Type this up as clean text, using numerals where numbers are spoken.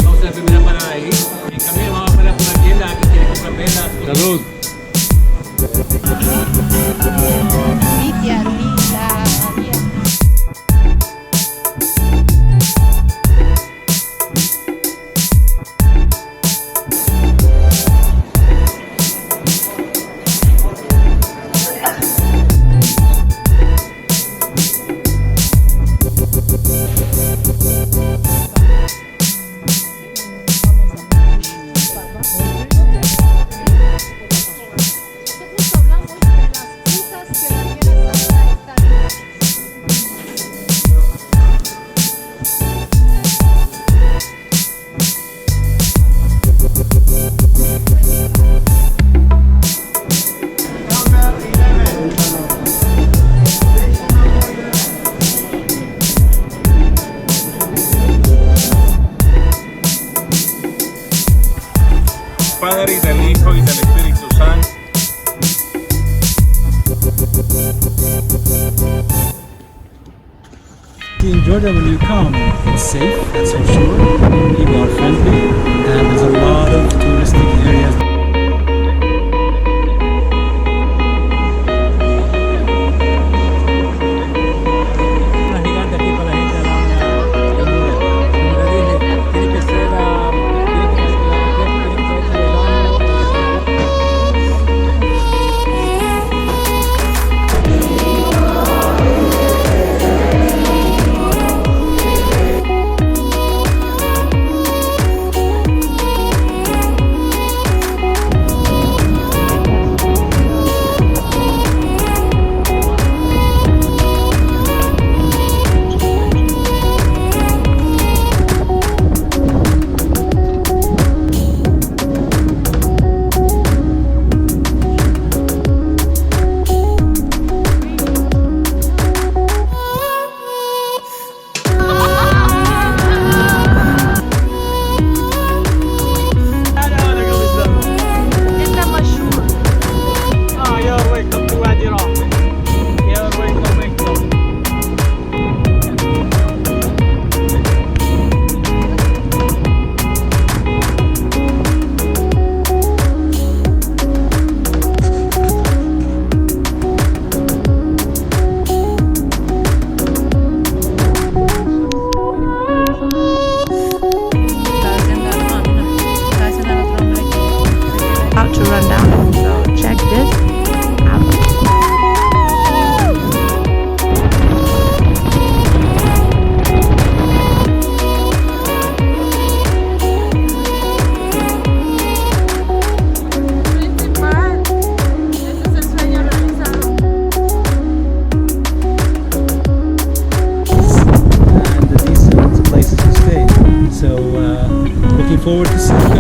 Vamos a la primera parada ahí. En cambio vamos a parar por aquí en la que quiere comprar velas. Salud. Padre y del Hijo y del Espíritu Santo. In Jordan, when you come, it's safe, that's for sure. People are friendly, and there's a lot of touristic areas. Una gigante aquí para la gente de la tiene que ser to run down. So check this out. And decent places to stay. So looking forward to seeing